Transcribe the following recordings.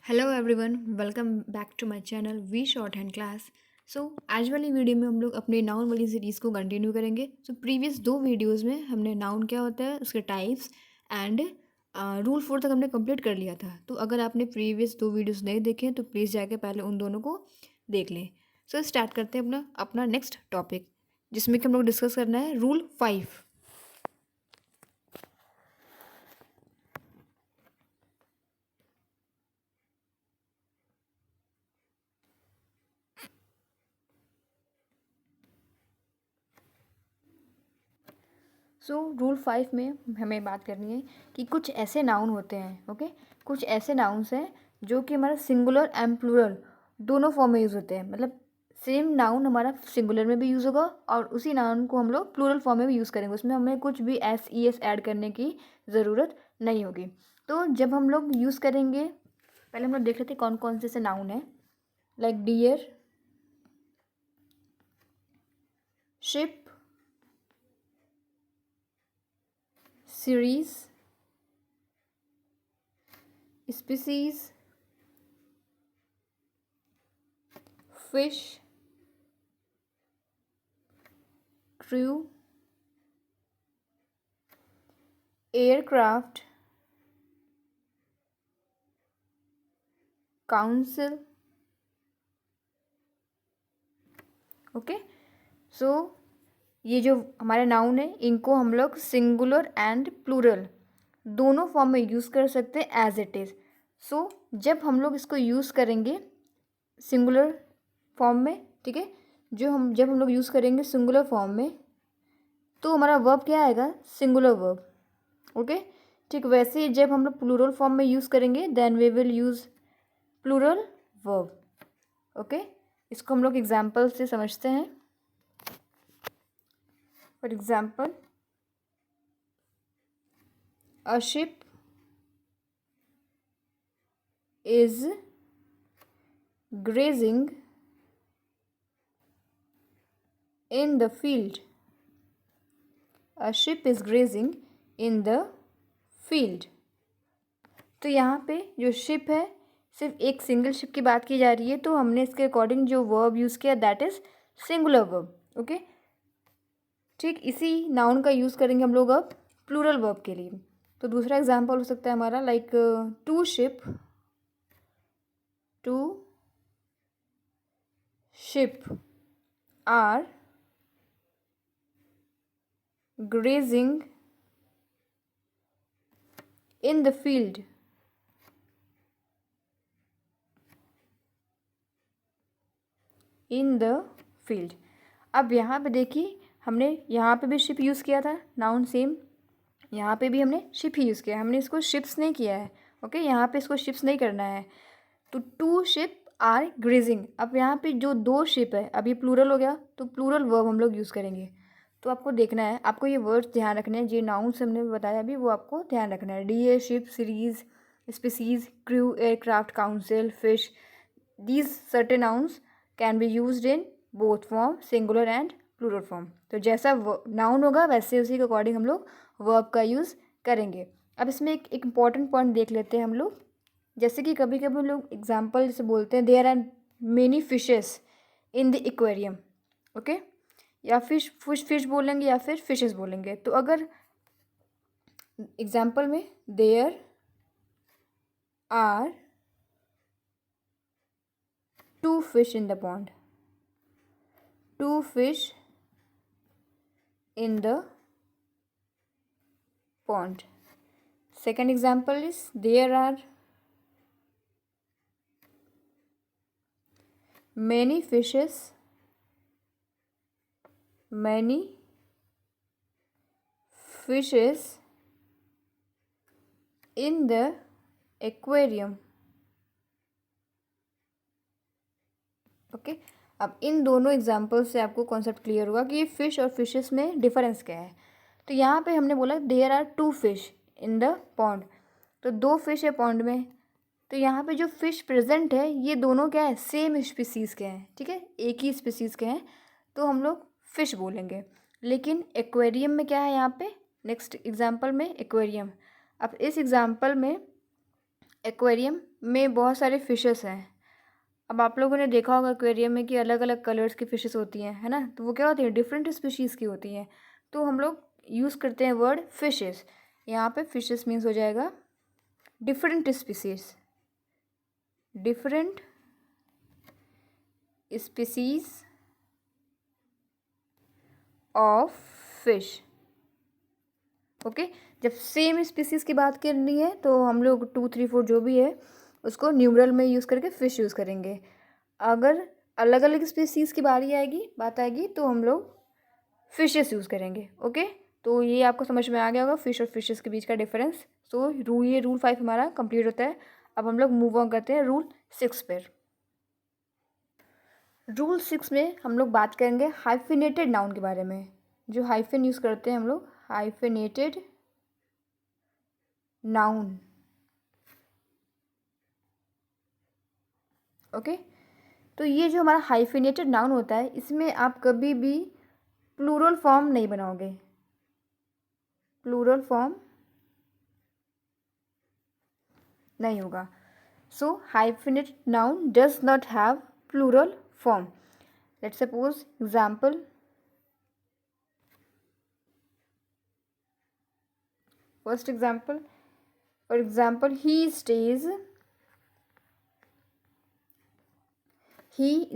Hello everyone, welcome back to my channel V shorthand class. आज वाली video में हम लोग अपने नाउन वाली सीरीज़ को कंटिन्यू करेंगे। प्रीवियस दो वीडियोस में हमने नाउन क्या होता है, उसके टाइप्स एंड रूल 4 तक हमने कंप्लीट कर लिया था। तो अगर आपने प्रीवियस दो वीडियोस नहीं देखे तो प्लीज़ जाके पहले उन दोनों को देख लें। स्टार्ट करते हैं अपना अपना नेक्स्ट टॉपिक, जिसमें कि हम लोग डिस्कस करना है रूल 5। रूल 5 में हमें बात करनी है कि कुछ ऐसे नाउन होते हैं, ओके। कुछ ऐसे नाउन्स हैं जो कि हमारा सिंगुलर एंड प्लूरल दोनों फॉर्म में यूज़ होते हैं। मतलब सेम नाउन हमारा सिंगुलर में भी यूज़ होगा और उसी नाउन को हम लोग प्लूरल फॉर्म में भी यूज़ करेंगे। उसमें हमें कुछ भी एस ई एस ऐड करने की ज़रूरत नहीं होगी। तो जब हम लोग यूज़ करेंगे, पहले हम लोग देख लेते हैं कौन कौन से नाउन हैं। Like deer, ship, series, species, fish, crew, aircraft, council. Okay, so ये जो हमारे नाउन है इनको हम लोग सिंगुलर एंड प्लूरल दोनों फॉर्म में यूज़ कर सकते हैं एज इट इज़। जब हम लोग इसको यूज़ करेंगे सिंगुलर फॉर्म में, ठीक है, जब हम लोग यूज़ करेंगे सिंगुलर फॉर्म में तो हमारा वर्ब क्या आएगा, सिंगुलर वर्ब। ओके, ठीक वैसे ही जब हम लोग प्लूरल फॉर्म में यूज़ करेंगे then we will use plural verb. Okay, इसको हम लोग एग्जाम्पल से समझते हैं। For example, a sheep is grazing in the field. A ship is grazing in the field. तो यहाँ पे जो शिप है सिर्फ एक सिंगल शिप की बात की जा रही है, तो हमने इसके अकॉर्डिंग जो वर्ब यूज़ किया that is singular verb. Okay, ठीक इसी नाउन का यूज़ करेंगे हम लोग अब प्लूरल वर्ब के लिए। तो दूसरा एग्जांपल हो सकता है हमारा like two sheep are grazing in the field. In the field. अब यहाँ पे देखिए हमने यहाँ पे भी शिप यूज़ किया था, नाउन सेम। यहाँ पे भी हमने शिप ही यूज़ किया है, हमने इसको शिप्स नहीं किया है। ओके, यहाँ पे इसको शिप्स नहीं करना है। तो टू शिप आर ग्रेजिंग, अब यहाँ पे जो दो शिप है अब ये प्लूरल हो गया तो प्लूरल वर्ब हम लोग यूज़ करेंगे। तो आपको देखना है, आपको ये वर्ड्स ध्यान रखने हैं, जो नाउन से हमने बताया अभी वो आपको ध्यान रखना है। Deer, sheep, series, species, crew, aircraft, council, fish, these certain nouns can be used in both form, singular and plural form. तो जैसा नाउन होगा वैसे उसी के अकॉर्डिंग हम लोग वर्ब का यूज़ करेंगे। अब इसमें एक इम्पॉर्टेंट पॉइंट देख लेते हैं हम लोग। जैसे कि कभी कभी लोग एग्जाम्पल जैसे बोलते हैं there are many fishes in the aquarium. Okay, या फिश फिश फिश बोलेंगे या फिर फिशेस बोलेंगे। तो अगर एग्जाम्पल में there are two fish in the pond, two fish in the pond. Second example is there are many fishes in the aquarium. Okay, अब इन दोनों एग्जाम्पल से आपको कॉन्सेप्ट क्लियर हुआ कि ये फिश और फिशेस में डिफरेंस क्या है। तो यहाँ पे हमने बोला there are two fish in the pond, तो दो फिश है पॉन्ड में। तो यहाँ पे जो फिश प्रेजेंट है ये दोनों क्या है, सेम स्पीसीज़ के हैं, ठीक है, एक ही स्पीसीज़ के हैं, तो हम लोग फिश बोलेंगे। लेकिन एक्वेरियम में क्या है, यहाँ पे नेक्स्ट एग्जाम्पल में एक्वेरियम। अब इस एग्जाम्पल में एक्वेरियम में बहुत सारे फिशेस हैं। अब आप लोगों ने देखा होगा एक्वेरियम में कि अलग अलग कलर्स की फिशेस होती हैं, है ना। तो वो क्या होती है, डिफरेंट स्पीशीज़ की होती हैं। तो हम लोग यूज़ करते हैं वर्ड फिशेस। यहाँ पे फिशेस मीन्स हो जाएगा different species, different species of fish. Okay, जब सेम स्पीसीज़ की बात करनी है तो हम लोग 2, 3, 4 जो भी है उसको न्यूमरल में यूज़ करके फ़िश यूज़ करेंगे। अगर अलग अलग स्पीसीज़ की बात आएगी तो हम लोग फिशेस यूज़ करेंगे। ओके, तो ये आपको समझ में आ गया होगा फिश और फिशेस के बीच का डिफरेंस। सो ये रूल 5 हमारा कंप्लीट होता है। अब हम लोग मूव ऑन करते हैं रूल 6 पर। रूल 6 में हम लोग बात करेंगे हाइफिनेटेड नाउन के बारे में। जो हाइफिन यूज़ करते हैं हम लोग, हाइफिनेटेड नाउन। ओके, तो ये जो हमारा हाइफिनेटेड नाउन होता है इसमें आप कभी भी प्लूरल फॉर्म नहीं बनाओगे। प्लूरल फॉर्म नहीं होगा। So hyphenated noun does not have plural form. Let's suppose example, first example, for example he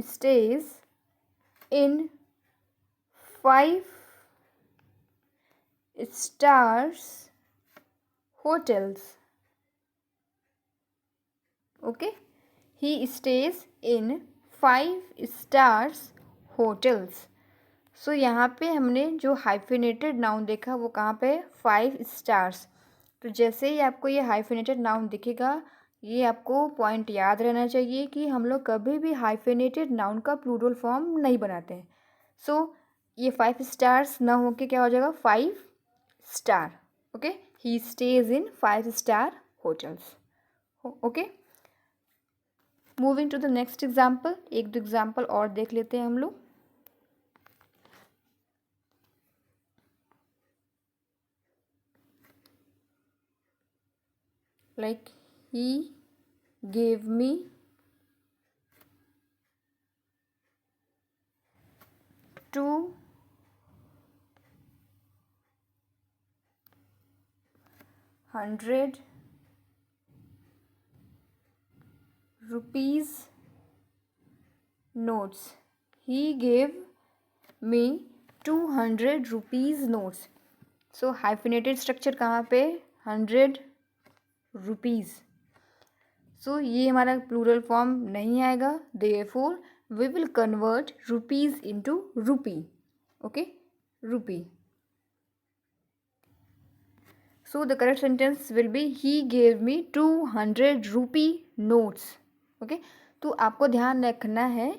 stays in 5 stars hotels. Okay, he stays in 5 stars hotels. सो यहाँ पे हमने जो हाइफिनेटेड नाउन देखा वो कहाँ पे, 5 स्टार्स। तो जैसे ही आपको ये हाइफिनेटेड नाउन दिखेगा, ये आपको पॉइंट याद रहना चाहिए कि हम लोग कभी भी हाइफिनेटेड नाउन का प्लूरल फॉर्म नहीं बनाते हैं। सो ये 5 स्टार्स ना होके क्या हो जाएगा, 5 star. Okay, he stays in 5 star hotels. Okay, moving to the next example. एक दो एग्जाम्पल और देख लेते हैं हम लोग। Like he gave me 200 rupees notes. He gave me 200 rupees notes. So hyphenated structure कहाँ पे, 100 rupees. सो ये हमारा प्लूरल फॉर्म नहीं आएगा, therefore we will convert rupees into rupee. Okay, rupee. So the correct sentence will be he gave me 200 rupee notes. Okay, तो आपको ध्यान रखना है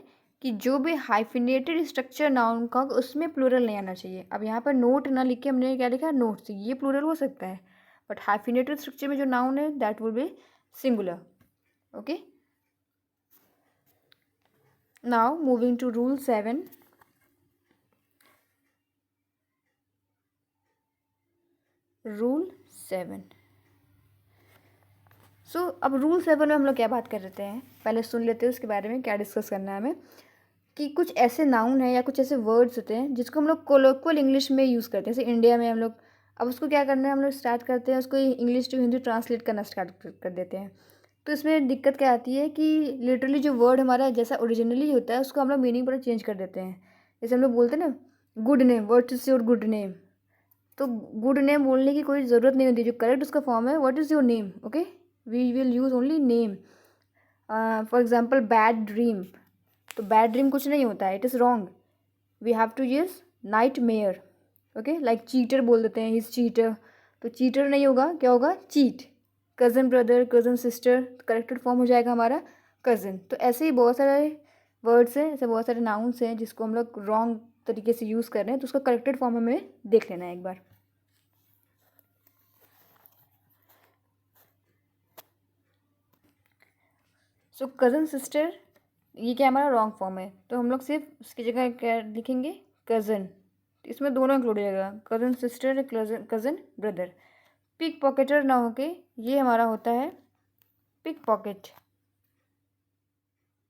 कि जो भी हाइफिनेटेड स्ट्रक्चर नाउन का उसमें प्लूरल नहीं आना चाहिए। अब यहाँ पर नोट ना लिख के हमने क्या लिखा, नोट्स। ये प्लूरल हो सकता है बट हाइफिनेटेड स्ट्रक्चर में जो नाउन है that will be singular. Okay, now moving to rule 7। Rule 7। So अब रूल 7 में हम लोग क्या बात कर रहे हैं, पहले सुन लेते हैं उसके बारे में क्या डिस्कस करना है हमें। कि कुछ ऐसे नाउन है या कुछ ऐसे वर्ड्स होते हैं जिसको हम लोग कोलोक्वल इंग्लिश में यूज़ करते हैं। जैसे इंडिया में हम लोग अब उसको क्या करना है, हम लोग स्टार्ट करते हैं उसको इंग्लिश टू हिंदी ट्रांसलेट करना स्टार्ट कर देते हैं। तो इसमें दिक्कत क्या आती है कि लिटरली जो वर्ड हमारा जैसा ओरिजिनली होता है उसको हम लोग मीनिंग पूरा चेंज कर देते हैं। जैसे हम लोग बोलते हैं ना, good name, what is your good name. तो गुड नेम बोलने की कोई ज़रूरत नहीं होती, जो करेक्ट उसका फॉर्म है what is your name. Okay, we will use only name. For example bad dream, तो बैड ड्रीम कुछ नहीं होता है, it is wrong. We have to use nightmare. Okay, like cheater बोल देते हैं, इज चीटर, तो चीटर नहीं होगा, क्या होगा, cheat. Cousin brother, cousin sister, corrected form हो जाएगा हमारा कज़न। तो ऐसे ही बहुत सारे वर्ड्स हैं, ऐसे बहुत सारे नाउन्स हैं जिसको हम लोग रॉन्ग तरीके से यूज़ कर रहे हैं, तो उसका करेक्टेड फॉर्म हमें देख लेना है एक बार। सो कज़न सिस्टर ये क्या हमारा रॉन्ग फॉर्म है, तो हम लोग सिर्फ उसकी जगह क्या लिखेंगे, कज़न। इसमें दोनों इंक्लूड हो जाएगा, cousin sister, cousin brother. Pickpocketer ना होके ये हमारा होता है pickpocket,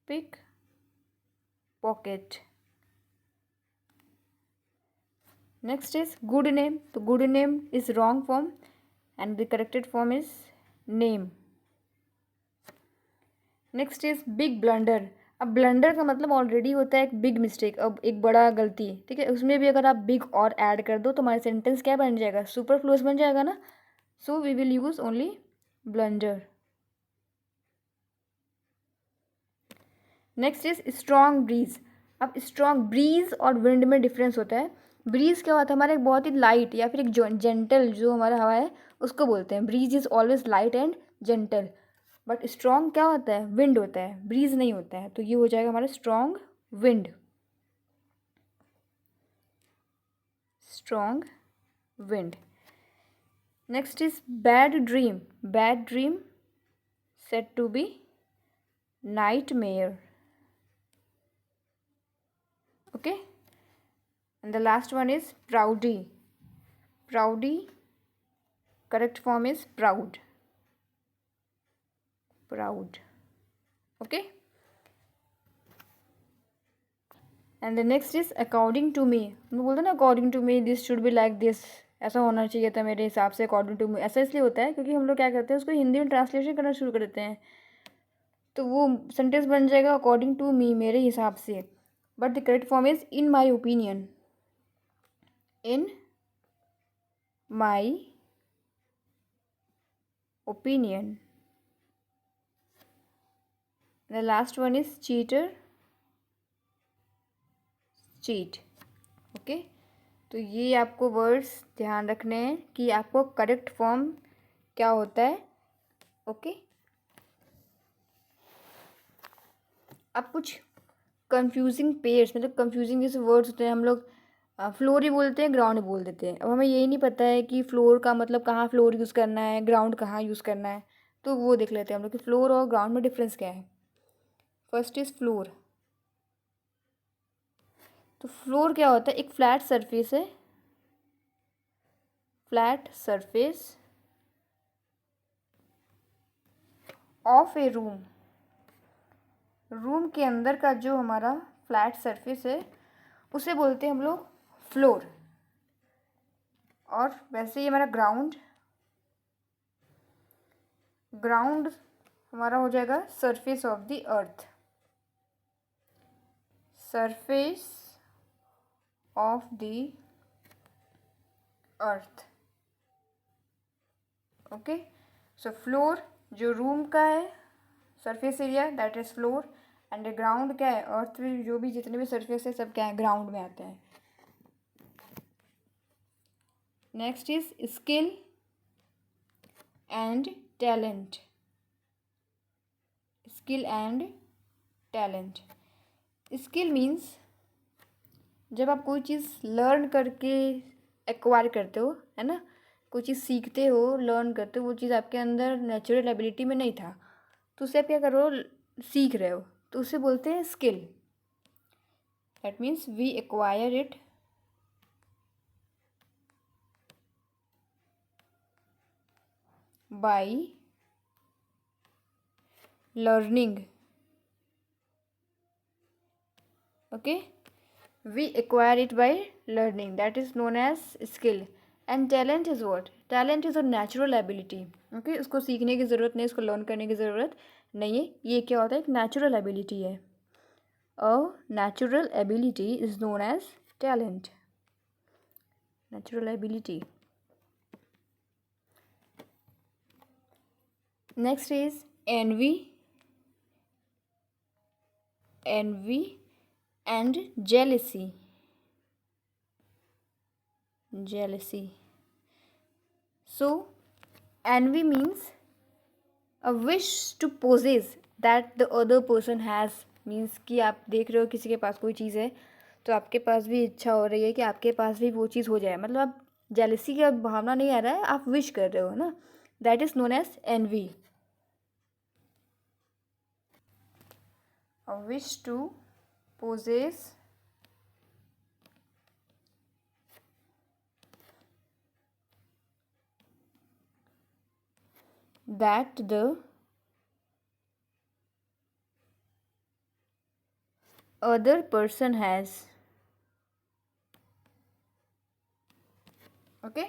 pickpocket. Next is good name, तो good name is wrong form and the corrected form is name. Next is big blunder. अब ब्लंडर का मतलब ऑलरेडी होता है एक बिग मिस्टेक, अब एक बड़ा गलती, ठीक है, उसमें भी अगर आप बिग और ऐड कर दो तो हमारा सेंटेंस क्या बन जाएगा, सुपरफ्लुअस बन जाएगा ना। So we will use only blunder. Next is strong breeze. अब स्ट्रॉन्ग ब्रीज और विंड में डिफरेंस होता है। ब्रीज क्या होता है, हमारा एक बहुत ही लाइट या फिर एक जेंटल जो हमारा हवा है उसको बोलते हैं। Breeze is always light and gentle, but strong क्या होता है, विंड होता है, ब्रीज नहीं होता है। तो ये हो जाएगा हमारा strong wind, strong wind. Next is bad dream. Bad dream said to be nightmare. Okay, and the last one is proudy. Proudy, correct form is proud, proud. Okay, and the next is according to me. हम बोलते हैं ना according to me this should be like this, ऐसा होना चाहिए था मेरे हिसाब से। according to me ऐसा इसलिए होता है क्योंकि हम लोग क्या करते हैं, उसको हिंदी में ट्रांसलेशन करना शुरू कर देते हैं, तो वो सेंटेंस बन जाएगा अकॉर्डिंग टू मी, मेरे हिसाब से। But the correct form is in my opinion, in my opinion. The last one is cheater, cheat. Okay, तो ये आपको वर्ड्स ध्यान रखने हैं कि आपको करेक्ट फॉर्म क्या होता है। ओके, अब कुछ कंफ्यूजिंग पेयर्स, मतलब कंफ्यूजिंग जैसे वर्ड्स होते हैं, हम लोग फ्लोर ही बोलते हैं, ग्राउंड बोल देते हैं। अब हमें यही नहीं पता है कि फ्लोर का मतलब कहाँ फ्लोर यूज़ करना है, ग्राउंड कहाँ यूज़ करना है, तो वो देख लेते हैं हम लोग कि फ्लोर और ग्राउंड में डिफरेंस क्या है। First is floor. तो फ्लोर क्या होता है, एक फ्लैट सरफेस है, flat surface of A room. Room के अंदर का जो हमारा फ्लैट सरफेस है उसे बोलते हैं हम लोग फ्लोर। और वैसे ही हमारा ग्राउंड, ग्राउंड हमारा हो जाएगा surface of the earth, surface of the earth. Okay, so floor जो रूम का है surface area, that is floor, and ground क्या है, अर्थ में जो भी जितने भी सरफेस है सब क्या है, ग्राउंड में आते हैं। Next is skill and talent, skill and talent. Skill means जब आप कोई चीज़ लर्न करके एक्वायर करते हो, है ना, कोई चीज़ सीखते हो, लर्न करते हो, वो चीज़ आपके अंदर नेचुरल एबिलिटी में नहीं था, तो उसे आप क्या कर रहे हो, सीख रहे हो, तो उसे बोलते हैं skill. That means we acquire it by learning. Okay, we acquire it by learning, that is known as skill. And talent is what, talent is a natural ability. okay, उसको सीखने की ज़रूरत नहीं, उसको लर्न करने की ज़रूरत नहीं है, ये क्या होता है, एक नेचुरल एबिलिटी है। A natural ability is known as talent, natural ability. Next is envy, envy and jealousy, jealousy. So envy means a wish to possess that the other person has, means कि आप देख रहे हो किसी के पास कोई चीज़ है तो आपके पास भी इच्छा हो रही है कि आपके पास भी वो चीज़ हो जाए, मतलब आप जेलसी का भावना नहीं आ रहा है, आप विश कर रहे हो ना, that is known as envy. a wish to possess that the other person has, okay.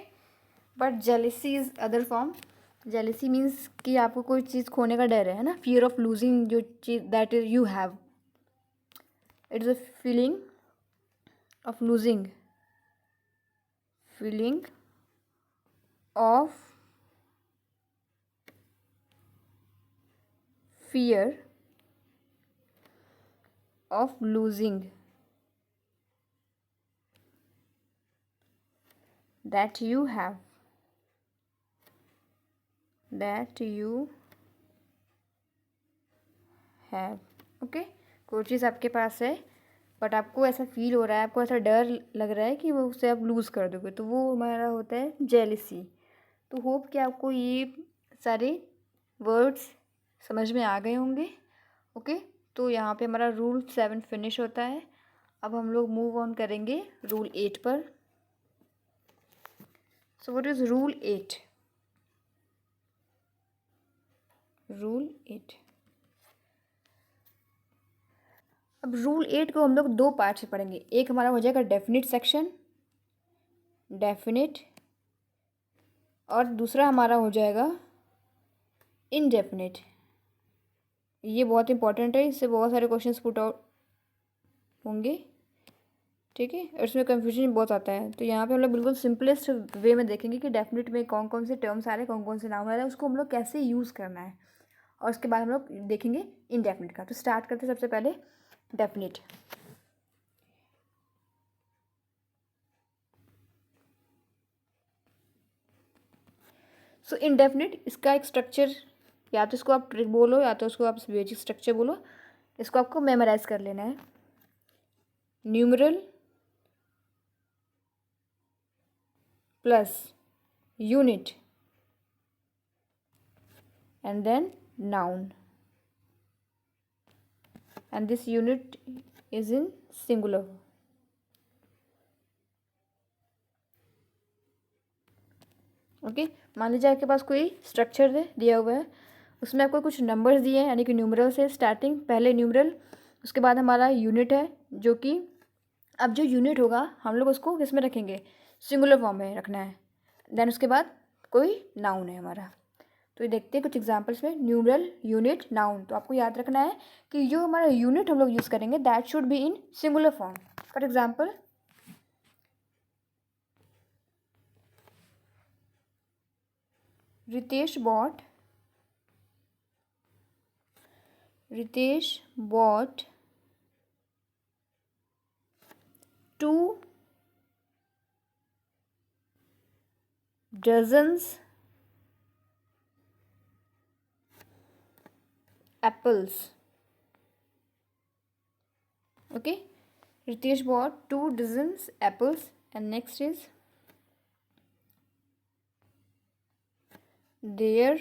But jealousy is other form. Jealousy means कि आपको कोई चीज़ खोने का डर है ना, फियर ऑफ लूजिंग जो चीज़ that is you have, it is a feeling of losing, feeling of fear of losing that you have, okay. कोई चीज़ आपके पास है बट आपको ऐसा फील हो रहा है, आपको ऐसा डर लग रहा है कि वो उसे आप लूज़ कर दोगे, तो वो हमारा होता है जेलिसी। तो होप कि आपको ये सारे वर्ड्स समझ में आ गए होंगे, ओके। तो यहाँ पे हमारा रूल 7 फिनिश होता है। अब हम लोग मूव ऑन करेंगे रूल 8 पर। So what is rule 8? Rule 8, अब रूल 8 को हम लोग 2 पार्ट से पढ़ेंगे। एक हमारा हो जाएगा डेफिनिट सेक्शन, डेफिनिट, और दूसरा हमारा हो जाएगा इनडेफिनिट। ये बहुत इंपॉर्टेंट है, इससे बहुत सारे क्वेश्चंस पुट आउट होंगे, ठीक है। और इसमें कन्फ्यूजन बहुत आता है, तो यहाँ पे हम लोग बिल्कुल सिंपलेस्ट वे में देखेंगे कि डेफिनेट में कौन कौन से टर्म्स आ रहे हैं, कौन कौन से नाउन आ रहे हैं, उसको हम लोग कैसे यूज़ करना है, और उसके बाद हम लोग देखेंगे इनडेफिनिट का। तो स्टार्ट करते हैं सबसे पहले डेफिनेट। सो इनडेफिनिट, इसका एक स्ट्रक्चर, या तो इसको आप ट्रिक बोलो या तो उसको आप बेसिक स्ट्रक्चर बोलो, इसको आपको मेमोराइज कर लेना है। Numeral plus unit and then noun, and this unit is in singular. Okay, मान लीजिए आपके पास कोई स्ट्रक्चर दिया हुआ है, उसमें आपको कुछ नंबर्स दिए हैं, यानी कि न्यूमरल से स्टार्टिंग, पहले न्यूमरल, उसके बाद हमारा यूनिट है, जो कि अब जो यूनिट होगा हम लोग उसको किस में रखेंगे, सिंगुलर फॉर्म में रखना है। देन उसके बाद कोई नाउन है हमारा। तो ये देखते हैं कुछ एग्जांपल्स में, न्यूमरल, यूनिट, नाउन। तो आपको याद रखना है कि जो हमारा यूनिट हम लोग यूज़ करेंगे that should be in singular form. For example, Ritesh bought 2 dozens apples. Okay, Ritesh bought 2 dozens apples. And next is, there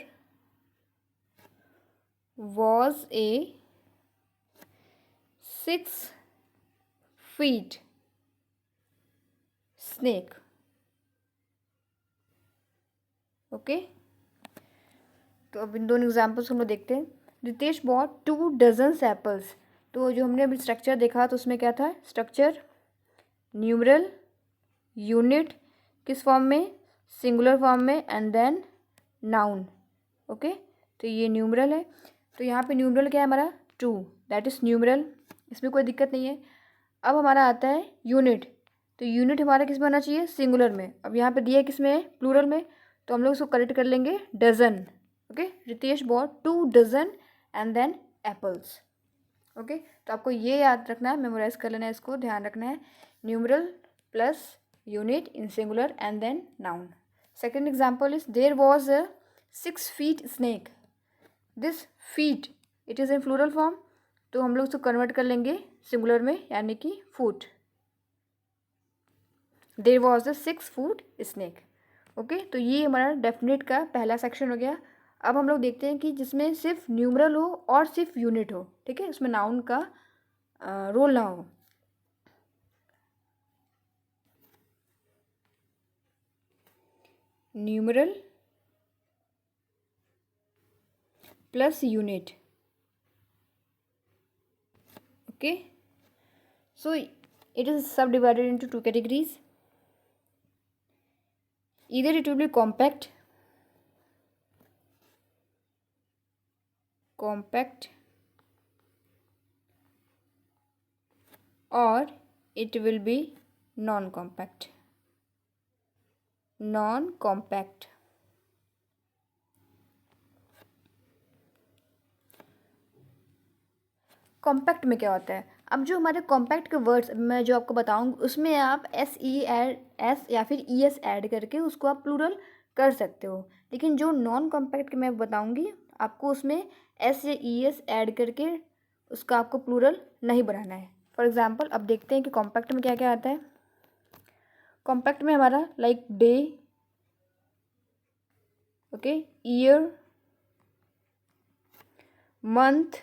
was a 6 feet snake. Okay, तो अब इन दोनों एग्जाम्पल्स हम लोग देखते हैं। Ritesh bought 2 dozens apples. तो जो हमने अभी स्ट्रक्चर देखा तो उसमें क्या था, स्ट्रक्चर न्यूमरल, यूनिट किस फॉर्म में, सिंगुलर फॉर्म में, एंड देन नाउन। ओके, तो ये न्यूमरल है। तो यहाँ पे न्यूमरल क्या है हमारा, 2, दैट इज़ न्यूमरल, इसमें कोई दिक्कत नहीं है। अब हमारा आता है यूनिट। तो यूनिट हमारा किस में होना चाहिए, सिंगुलर में। अब यहाँ पे दिया है किस में है, प्लूरल में, तो हम लोग इसको करेक्ट कर लेंगे dozen. Okay, Ritesh bought 2 dozen and then apples. Okay, तो आपको ये याद रखना है, मेमोराइज कर लेना है, इसको ध्यान रखना है, numeral plus unit in singular and then noun. Second example is, there was a 6 feet snake. This feet it is in plural form, तो हम लोग उसको कन्वर्ट कर लेंगे सिंगुलर में, यानी कि foot. There was a 6 foot snake. Okay, तो ये हमारा डेफिनेट का पहला सेक्शन हो गया। अब हम लोग देखते हैं कि जिसमें सिर्फ न्यूमरल हो और सिर्फ यूनिट हो, ठीक है, उसमें नाउन का रोल ना हो। Numeral plus unit. Okay, So it is subdivided into two categories. Either it will be compact or it will be non-compact. Compact में क्या होता है? अब जो हमारे कॉम्पैक्ट के वर्ड्स मैं जो आपको बताऊंगी उसमें आप एस या फिर ई एस ऐड करके उसको आप प्लूरल कर सकते हो, लेकिन जो नॉन कॉम्पैक्ट के मैं बताऊंगी आपको उसमें एस या ई एस ऐड करके उसका आपको प्लूरल नहीं बनाना है। फॉर एग्जांपल अब देखते हैं कि कॉम्पैक्ट में क्या क्या आता है। कॉम्पैक्ट में हमारा like day, okay, year, month,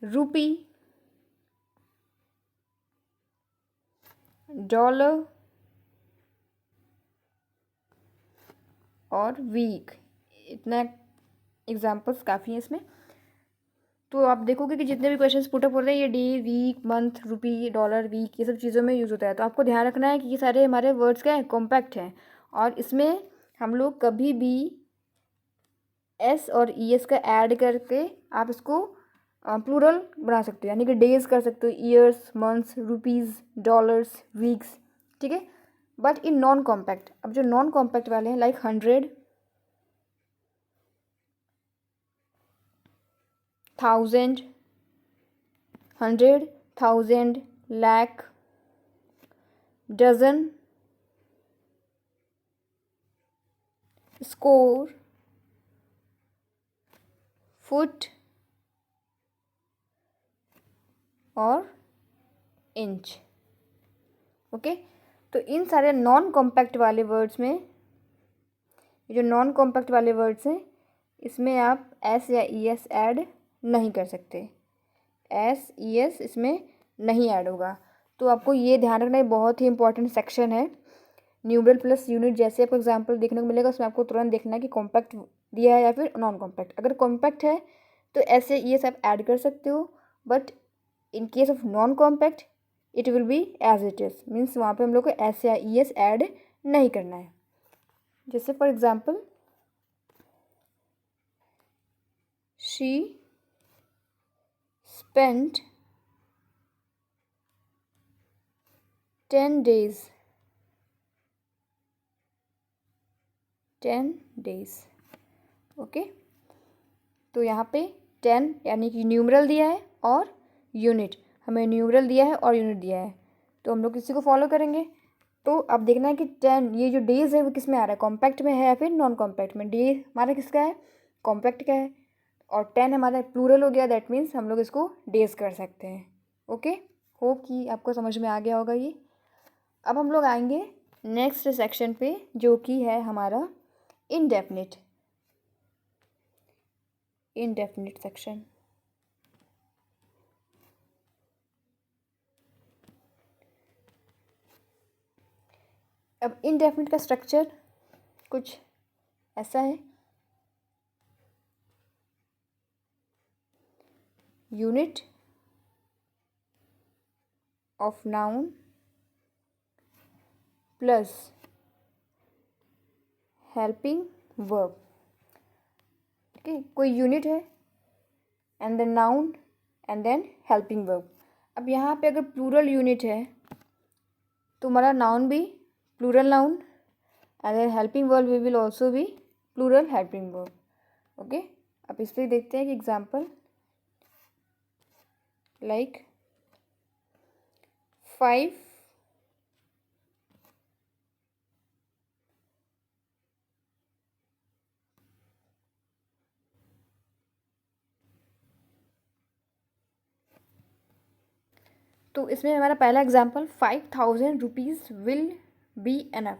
rupee, dollar और वीक। इतना एग्जाम्पल्स काफ़ी हैं इसमें। तो आप देखोगे कि जितने भी क्वेश्चंस पुटअप होते हैं ये day, week, month, rupee, dollar, week ये सब चीज़ों में यूज़ होता है। तो आपको ध्यान रखना है कि ये सारे हमारे वर्ड्स क्या हैं, कॉम्पैक्ट हैं, और इसमें हम लोग कभी भी एस और ई एस का ऐड करके आप इसको प्लूरल बना सकते हो, यानी कि डेज कर सकते हो, years, months, rupees, dollars, weeks, ठीक है। बट इन नॉन कॉम्पैक्ट, अब जो नॉन कॉम्पैक्ट वाले हैं like 100, 1000, 100,000, lakh, dozen, score, foot और इंच, ओके। तो इन सारे नॉन कॉम्पैक्ट वाले वर्ड्स में, जो नॉन कॉम्पैक्ट वाले वर्ड्स हैं इसमें आप एस या ई एस ऐड नहीं कर सकते, एस ई एस इसमें नहीं ऐड होगा। तो आपको ये ध्यान रखना है, बहुत ही इंपॉर्टेंट सेक्शन है। न्यूमरल प्लस यूनिट जैसे आपको एग्जाम्पल देखने को मिलेगा उसमें आपको तुरंत देखना है कि कॉम्पैक्ट दिया है या फिर नॉन कॉम्पैक्ट। अगर कॉम्पैक्ट है तो एस या ई एस आप ऐड कर सकते हो, but in case of non compact it will be as it is, means वहाँ पे हम लोग को एस या ई एस ऐड नहीं करना है। जैसे for example she spent 10 days, okay. तो यहाँ पे 10 यानी कि न्यूमरल दिया है और यूनिट, हमें न्यूमरल दिया है और यूनिट दिया है, तो हम लोग इसी को फॉलो करेंगे। तो अब देखना है कि 10 ये जो डेज है वो किस में आ रहा है, कॉम्पैक्ट में है या फिर नॉन कॉम्पैक्ट में। डे हमारा किसका है, कॉम्पैक्ट का है, और 10 हमारा प्लूरल हो गया, दैट मीन्स हम लोग इसको डेज कर सकते हैं, ओके। होप कि आपको समझ में आ गया होगा ये। अब हम लोग आएंगे नेक्स्ट सेक्शन पे जो कि है हमारा indefinite सेक्शन। अब indefinite का स्ट्रक्चर कुछ ऐसा है, unit of noun plus helping verb, okay. कोई यूनिट है and then noun and then helping verb. अब यहाँ पे अगर प्लूरल यूनिट है तो हमारा नाउन भी plural noun and then helping verb will also भी प्लूरल हेल्पिंग वर्ब, ओके। अब इस पर देखते हैं कि एग्जाम्पल लाइक 5 तो इसमें हमारा पहला example 5000 rupees will be enough.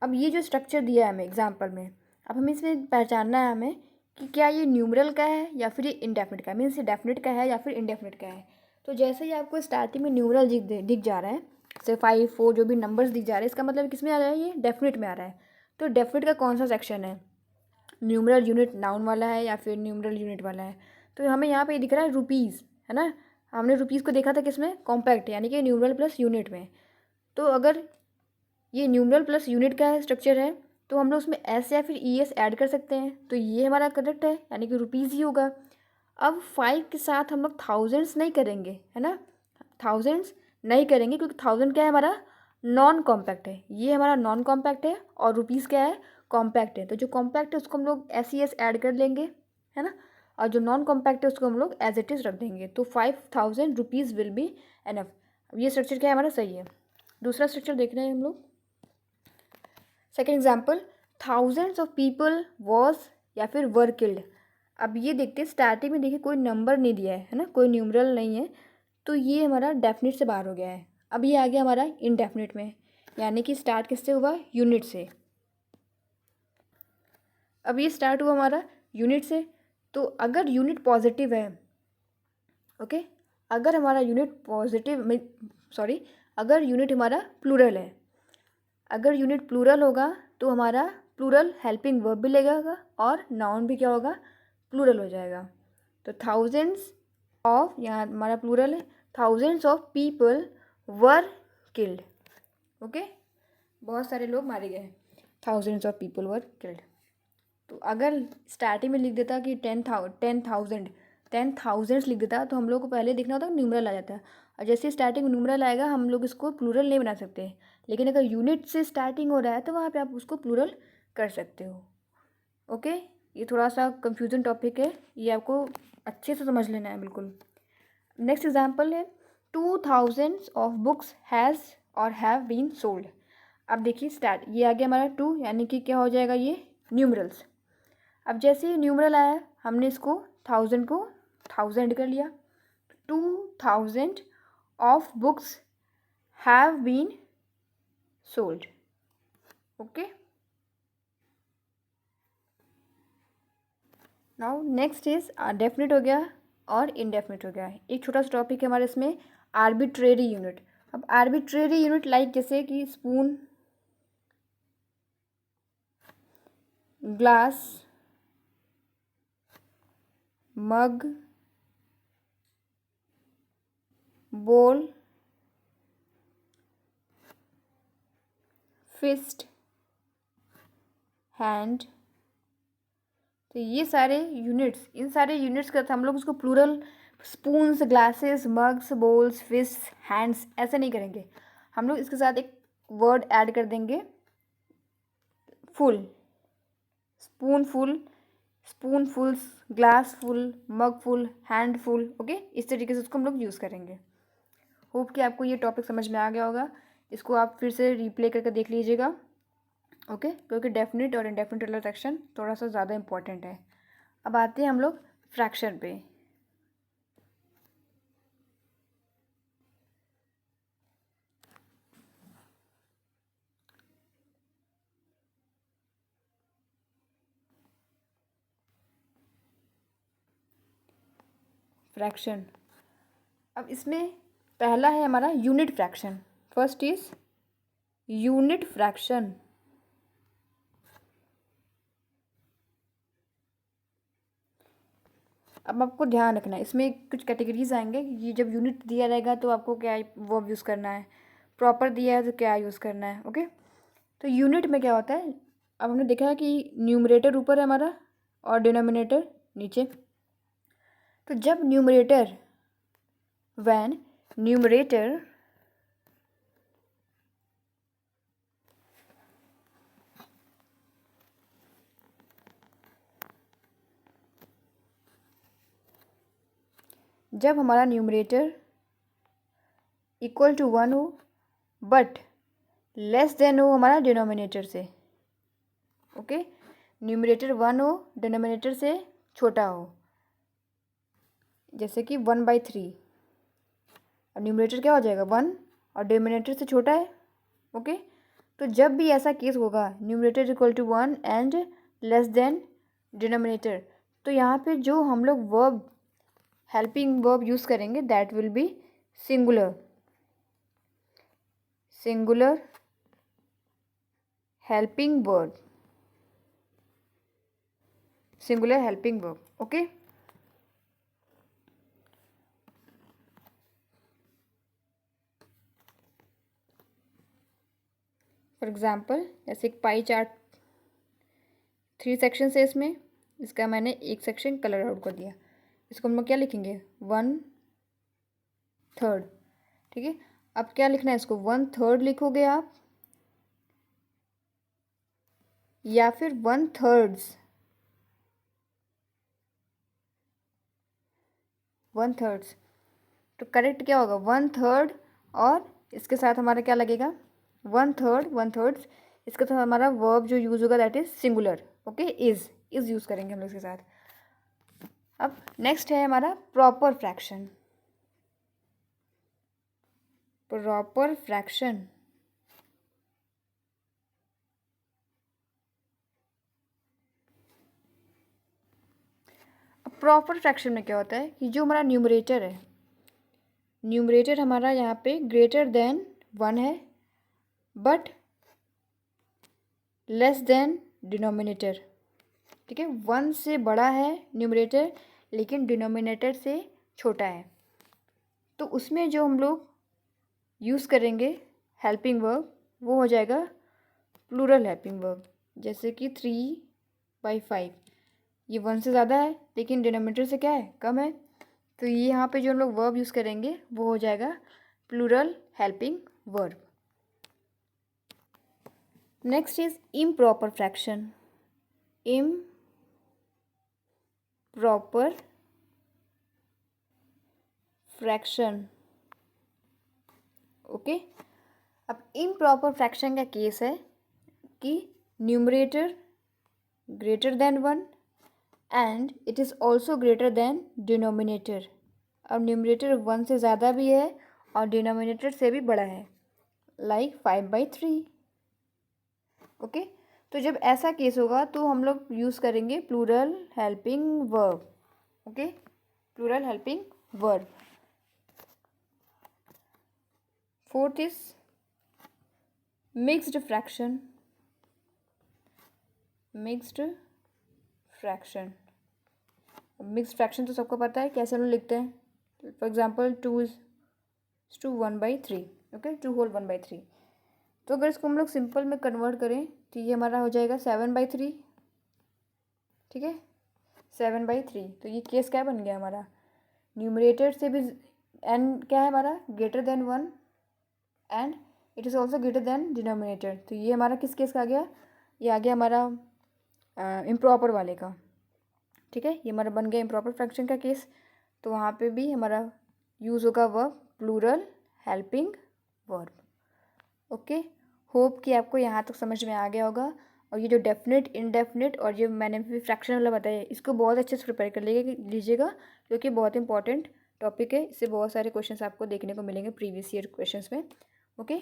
अब ये जो स्ट्रक्चर दिया है हमें एग्जाम्पल में, अब हमें इसमें पहचानना है हमें कि क्या ये न्यूमरल का है या फिर ये इंडेफिनिट का है, मीन्स ये डेफिनिट का है या फिर इंडेफिनिट का है। तो जैसे ही आपको स्टार्टिंग में न्यूमरल दिख जा रहा है, जैसे 5 4 जो भी नंबर्स दिख जा रहे हैं, इसका मतलब किस में आ रहा है, ये डेफिनिट में आ रहा है। तो डेफिनिट का कौन सा सेक्शन है, न्यूमरल यूनिट नाउन वाला है या फिर न्यूमरल यूनिट वाला है। तो हमें यहाँ पे दिख रहा है रुपीज़, है ना। हमने रुपीज़ को देखा था किसमें, कॉम्पैक्ट यानी कि न्यूमरल प्लस यूनिट में। तो अगर ये न्यूमरल प्लस यूनिट का स्ट्रक्चर है तो हम लोग उसमें एस या फिर ई एस ऐड कर सकते हैं, तो ये हमारा करेक्ट है, यानी कि रुपीज़ ही होगा। अब 5 के साथ हम लोग थाउजेंड्स नहीं करेंगे, है ना, थाउजेंड्स नहीं करेंगे क्योंकि थाउजेंड क्या है, हमारा नॉन कॉम्पैक्ट है, ये हमारा नॉन कॉम्पैक्ट है, और रुपीज़ क्या है, कॉम्पैक्ट है। तो जो कॉम्पैक्ट है उसको हम लोग एस ई एस ऐड कर लेंगे, है ना, और जो नॉन कॉम्पैक्ट है उसको हम लोग एज इट इज़ रख देंगे। तो 5000 रुपीज़ विल बी एनफ। अब ये स्ट्रक्चर क्या है हमारा, सही है। दूसरा स्ट्रक्चर देख रहे हैं हम लोग। Second example, thousands of people was या फिर वर किल्ड। अब ये देखते हैं, स्टार्टिंग में देखिए कोई नंबर नहीं दिया है ना, कोई न्यूमरल नहीं है, तो ये हमारा डेफिनेट से बाहर हो गया है। अब ये आ गया हमारा इनडेफिनेट में, यानी कि स्टार्ट किससे हुआ, यूनिट से। अब ये स्टार्ट हुआ हमारा यूनिट से, तो अगर यूनिट पॉजिटिव है, ओके, अगर हमारा यूनिट पॉजिटिव में, सॉरी, अगर यूनिट हमारा प्लूरल है, अगर यूनिट प्लूरल होगा तो हमारा प्लूरल हेल्पिंग वर्ब भी लगेगा और नाउन भी क्या होगा, प्लूरल हो जाएगा। तो थाउजेंड्स ऑफ, यहाँ हमारा प्लूरल है, thousands of people were killed, okay, बहुत सारे लोग मारे गए, thousands of people were killed. तो अगर स्टार्टिंग में लिख देता कि 10,000 लिख देता तो हम लोग को पहले देखना होता न्यूमरल आ जाता। और जैसे स्टार्टिंग में न्यूमरल आएगा हम लोग इसको प्लूरल नहीं बना सकते, लेकिन अगर यूनिट से स्टार्टिंग हो रहा है तो वहाँ पे आप उसको प्लूरल कर सकते हो, ओके। ये थोड़ा सा कंफ्यूजन टॉपिक है, ये आपको अच्छे से समझ लेना है बिल्कुल। नेक्स्ट एग्जाम्पल है, 2000 ऑफ बुक्स हैज़ और हैव बीन सोल्ड। अब देखिए स्टार्ट, ये आ गया हमारा 2, यानी कि क्या हो जाएगा, ये न्यूमरल्स। अब जैसे ही न्यूमरल आया हमने इसको 1000 को 1000 कर लिया, 2000 of books have been sold, okay. Now next is definite हो गया और इनडेफिनेट हो गया। एक छोटा सा टॉपिक है हमारे इसमें, आर्बिट्रेरी यूनिट। अब आर्बिट्रेरी यूनिट लाइक जैसे कि स्पून, ग्लास, मग, बोल, फिस्ट, हैंड, तो ये सारे यूनिट्स, इन सारे यूनिट्स का हम लोग उसको plural, spoons, glasses, mugs, bowls, fist, hands ऐसे नहीं करेंगे, हम लोग इसके साथ एक वर्ड ऐड कर देंगे, full, spoonful, spoonfuls, glassful, mugful, handful, okay, इस तरीके से उसको हम लोग यूज़ करेंगे। होप कि आपको ये टॉपिक समझ में आ गया होगा, इसको आप फिर से रिप्ले करके देख लीजिएगा, ओके, क्योंकि डेफिनेट और इनडेफिनेट वाला सेक्शन थोड़ा सा ज़्यादा इंपॉर्टेंट है। अब आते हैं हम लोग फ्रैक्शन पे। फ्रैक्शन, अब इसमें पहला है हमारा unit fraction. First is unit fraction. अब आपको ध्यान रखना है, इसमें कुछ कैटेगरीज आएंगे, ये जब यूनिट दिया रहेगा तो आपको क्या वर्ब यूज़ करना है, प्रॉपर दिया है तो क्या यूज़ करना है, ओके। तो यूनिट में क्या होता है, अब हमने देखा है कि न्यूमरेटर ऊपर है हमारा और डिनोमिनेटर नीचे। तो जब न्यूमरेटर, व्हेन न्यूमरेटर जब हमारा न्यूमरेटर इक्वल टू 1 हो बट लेस देन हो हमारा डिनोमिनेटर से, ओके, न्यूमरेटर 1 हो, डिनोमिनेटर से छोटा हो, जैसे कि 1/3, और न्यूमरेटर क्या हो जाएगा 1 और डिनोमिनेटर से छोटा है, ओके। तो जब भी ऐसा केस होगा, numerator equal to 1 and less than denominator, तो यहाँ पे जो हम लोग वर्ब, हेल्पिंग वर्ब यूज़ करेंगे that will be singular, singular helping verb, singular helping verb, okay. For example जैसे एक पाई चार्ट 3 सेक्शन है इसमें, इसका मैंने एक सेक्शन कलर आउट कर दिया। इसको हम लोग क्या लिखेंगे 1/3। ठीक है, अब क्या लिखना है इसको 1/3 लिखोगे आप या फिर 1/3 1/3। तो करेक्ट क्या होगा 1/3 और इसके साथ हमारा क्या लगेगा 1/3 इसके साथ हमारा वर्ब जो यूज़ होगा that is singular. Okay, is use करेंगे हम लोग इसके साथ। अब नेक्स्ट है हमारा proper fraction. Proper fraction proper fraction में क्या होता है कि जो हमारा न्यूमरेटर है, न्यूमरेटर हमारा यहाँ पे ग्रेटर देन 1 है बट लेस देन डिनोमिनेटर। ठीक है, 1 से बड़ा है न्यूमरेटर लेकिन डिनोमिनेटर से छोटा है, तो उसमें जो हम लोग यूज़ करेंगे हेल्पिंग वर्ब वो हो जाएगा प्लूरल हेल्पिंग वर्ब। जैसे कि 3/5 ये 1 से ज़्यादा है लेकिन डिनोमिनेटर से क्या है कम है, तो ये यहाँ पे जो हम लोग वर्ब यूज़ करेंगे वो हो जाएगा plural helping verb. Next is improper fraction. Improper fraction. Okay, अब इम्प्रॉपर फ्रैक्शन का केस है कि numerator greater than 1 and it is also greater than denominator. अब न्यूमरेटर 1 से ज़्यादा भी है और डिनोमिनेटर से भी बड़ा है, लाइक 5/3। ओके, तो जब ऐसा केस होगा तो हम लोग यूज़ करेंगे plural helping verb. Okay, plural helping verb. Fourth is mixed fraction. Mixed fraction, mixed fraction तो सबको पता है कैसे हम लोग लिखते हैं। For example 2 1/3। Okay, 2 whole 1/3। तो अगर इसको हम लोग सिंपल में कन्वर्ट करें तो ये हमारा हो जाएगा 7/3। ठीक है, 7/3। तो ये केस क्या बन गया हमारा न्यूमरेटर से भी एन क्या है हमारा greater than 1 and it is also greater than denominator. तो ये हमारा किस केस का आ गया, ये आ गया हमारा इम्प्रॉपर वाले का। ठीक है, ये हमारा बन गया इम्प्रॉपर फ्रैक्शन का केस। तो वहाँ पे भी हमारा यूज़ होगा verb plural helping verb. Okay, hope कि आपको यहाँ तक समझ में आ गया होगा। और ये जो डेफिनेट इनडेफिनेट और ये मैंने भी फ्रैक्शन वाला बताया इसको बहुत अच्छे से प्रिपेयर कर लीजिएगा क्योंकि बहुत इंपॉर्टेंट टॉपिक है। इससे बहुत सारे क्वेश्चंस आपको देखने को मिलेंगे प्रीवियस ईयर क्वेश्चंस में। ओके,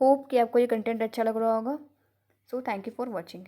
होप कि आपको ये कंटेंट अच्छा लग रहा होगा। So thank you for watching.